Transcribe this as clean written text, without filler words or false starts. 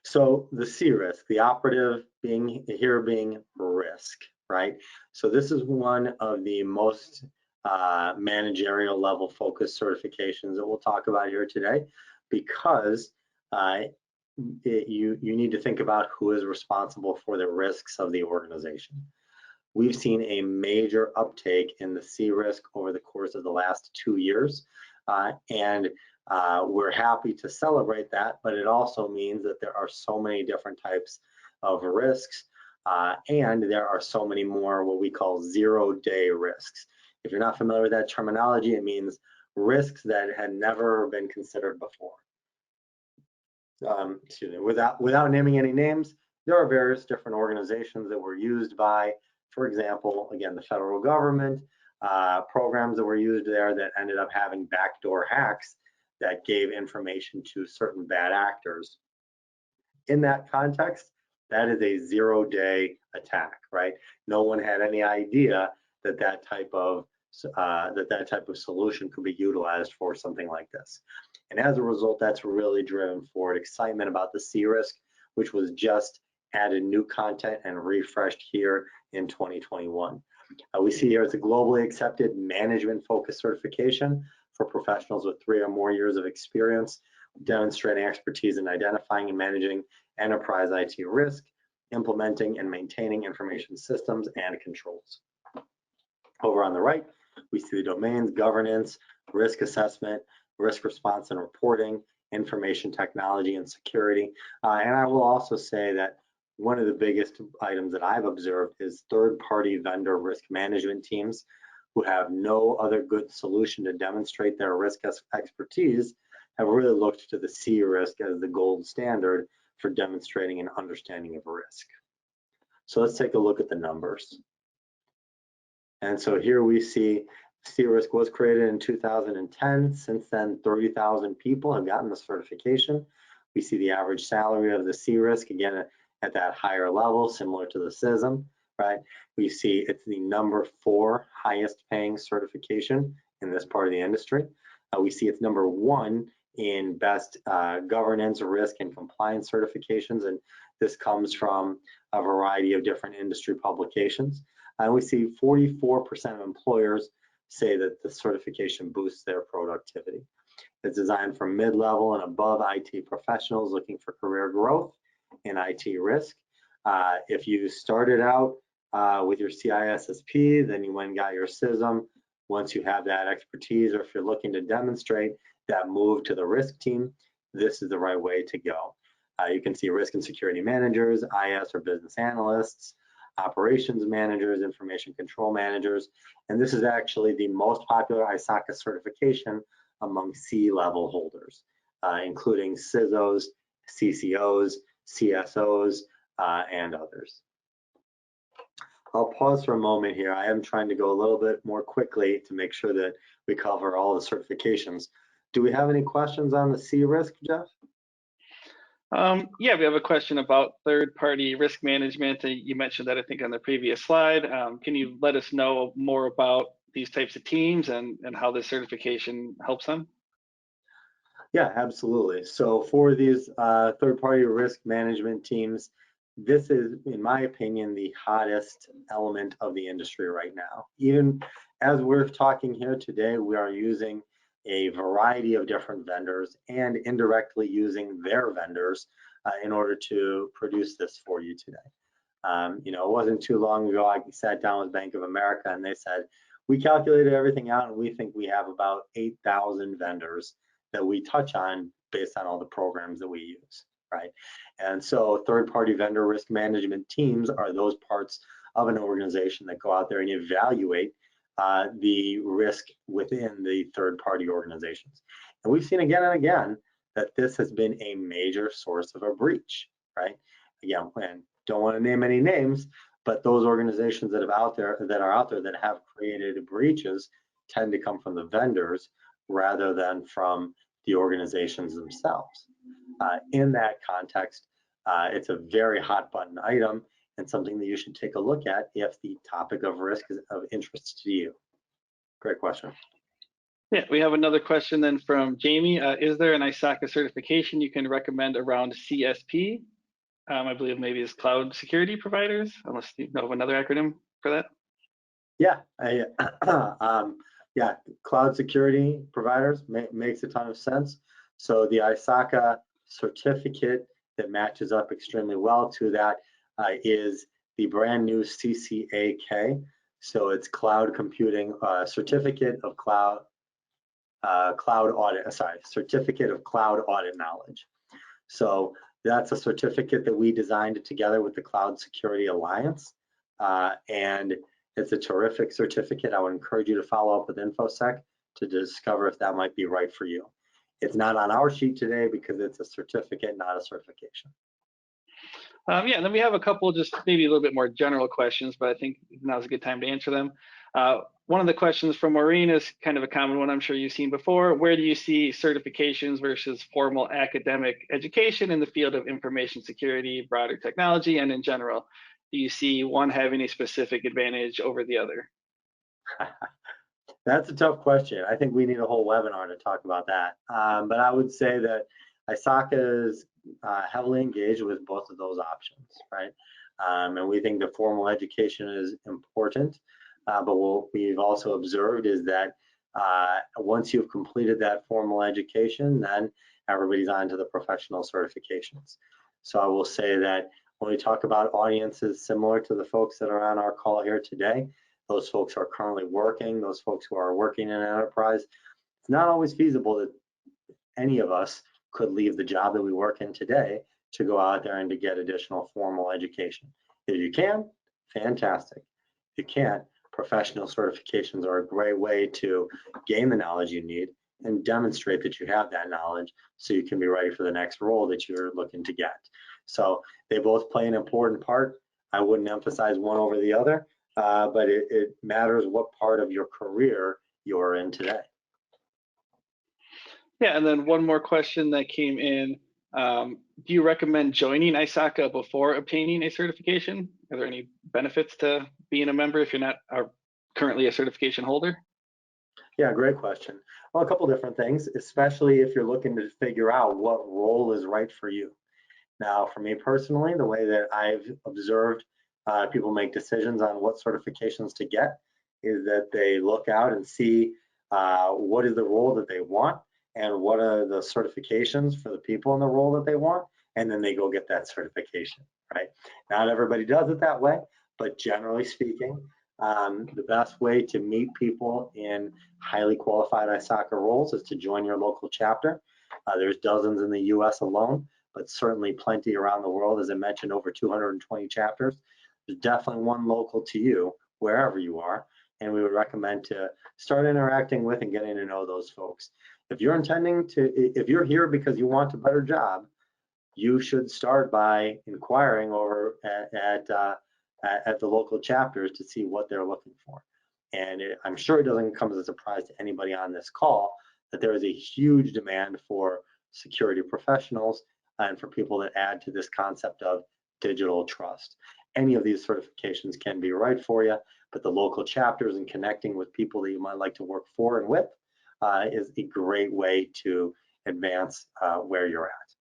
So the C risk, the operative being risk, right? So this is one of the most managerial level focused certifications that we'll talk about here today, because you need to think about who is responsible for the risks of the organization. We've seen a major uptake in the C risk over the course of the last 2 years, and we're happy to celebrate that, but it also means that there are so many different types of risks, and there are so many more what we call zero-day risks. If you're not familiar with that terminology, it means risks that had never been considered before. Excuse me, without naming any names, there are various different organizations that were used by, for example, again, the federal government, programs that were used there that ended up having backdoor hacks that gave information to certain bad actors. In that context, that is a zero-day attack, right? No one had any idea that that type of solution could be utilized for something like this. And as a result, that's really driven forward excitement about the C risk, which was just added new content and refreshed here in 2021. We see here it's a globally accepted management-focused certification for professionals with 3 or more years of experience, demonstrating expertise in identifying and managing enterprise IT risk, implementing and maintaining information systems and controls. Over on the right, we see the domains: governance, risk assessment, risk response and reporting, information technology and security. And I will also say that one of the biggest items that I've observed is third-party vendor risk management teams who have no other good solution to demonstrate their risk expertise have really looked to the C risk as the gold standard for demonstrating an understanding of risk. So let's take a look at the numbers. And so here we see C risk was created in 2010. Since then, 30,000 people have gotten the certification. We see the average salary of the C risk, again, at that higher level, similar to the CISM, right? We see it's the number 4 highest paying certification in this part of the industry. We see it's number 1 in best governance, risk, and compliance certifications, and this comes from a variety of different industry publications. And we see 44% of employers say that the certification boosts their productivity. It's designed for mid-level and above IT professionals looking for career growth in IT risk. If you started out with your CISSP, then you went and got your CISM. Once you have that expertise, or if you're looking to demonstrate that move to the risk team, this is the right way to go. You can see risk and security managers, IS or business analysts, operations managers, information control managers, and this is actually the most popular ISACA certification among C-level holders, including CISOs, CCOs, CSOs, and others. I'll pause for a moment here. I am trying to go a little bit more quickly to make sure that we cover all the certifications. Do we have any questions on the C risk, Jeff? Yeah, we have a question about third-party risk management. You mentioned that, I think, on the previous slide. Can you let us know more about these types of teams and how this certification helps them? Yeah, absolutely. So for these third-party risk management teams, this is, in my opinion, the hottest element of the industry right now. Even as we're talking here today, we are using a variety of different vendors and indirectly using their vendors in order to produce this for you today. You know, it wasn't too long ago I sat down with Bank of America and they said, we calculated everything out and we think we have about 8,000 vendors that we touch on based on all the programs that we use, right? And so third-party vendor risk management teams are those parts of an organization that go out there and evaluate the risk within the third-party organizations. And we've seen again and again that this has been a major source of a breach, right? Again, and don't want to name any names, but those organizations that are out there that have created breaches tend to come from the vendors rather than from the organizations themselves. In that context, it's a very hot button item and something that you should take a look at if the topic of risk is of interest to you. Great question. Yeah, we have another question then from Jamie. Is there an ISACA certification you can recommend around CSP? I believe maybe it's cloud security providers, unless you know of another acronym for that. Yeah, yeah, cloud security providers makes a ton of sense. So the ISACA certificate that matches up extremely well to that is the brand new CCAK. So it's cloud computing certificate of cloud audit. Sorry, certificate of cloud audit knowledge. So that's a certificate that we designed together with the Cloud Security Alliance, and it's a terrific certificate. I would encourage you to follow up with InfoSec to discover if that might be right for you. It's not on our sheet today because it's a certificate, not a certification. Yeah, and then we have a couple just maybe a little bit more general questions, but I think now's a good time to answer them. One of the questions from Maureen is kind of a common one I'm sure you've seen before. Where do you see certifications versus formal academic education in the field of information security, broader technology, and in general? Do you see one having a specific advantage over the other? That's a tough question. I think we need a whole webinar to talk about that. But I would say that ISACA is heavily engaged with both of those options, right? And we think the formal education is important. But what we've also observed is that once you've completed that formal education, then everybody's on to the professional certifications. So I will say that when we talk about audiences similar to the folks that are on our call here today, those folks are currently working, those folks who are working in an enterprise, it's not always feasible that any of us could leave the job that we work in today to go out there and to get additional formal education. If you can, fantastic. If you can't, professional certifications are a great way to gain the knowledge you need and demonstrate that you have that knowledge so you can be ready for the next role that you're looking to get. So they both play an important part. I wouldn't emphasize one over the other, but it matters what part of your career you're in today. Yeah, and then one more question that came in. Do you recommend joining ISACA before obtaining a certification? Are there any benefits to being a member if you're not currently a certification holder? Yeah, great question. Well, a couple different things, especially if you're looking to figure out what role is right for you. Now, for me personally, the way that I've observed people make decisions on what certifications to get is that they look out and see what is the role that they want and what are the certifications for the people in the role that they want, and then they go get that certification, right? Not everybody does it that way, but generally speaking, the best way to meet people in highly qualified ISACA roles is to join your local chapter. There's dozens in the US alone, but certainly plenty around the world. As I mentioned, over 220 chapters. There's definitely one local to you, wherever you are, and we would recommend to start interacting with and getting to know those folks. If you're if you're here because you want a better job, you should start by inquiring over at the local chapters to see what they're looking for. And I'm sure it doesn't come as a surprise to anybody on this call that there is a huge demand for security professionals and for people that add to this concept of digital trust. Any of these certifications can be right for you, but the local chapters and connecting with people that you might like to work for and with is a great way to advance where you're at.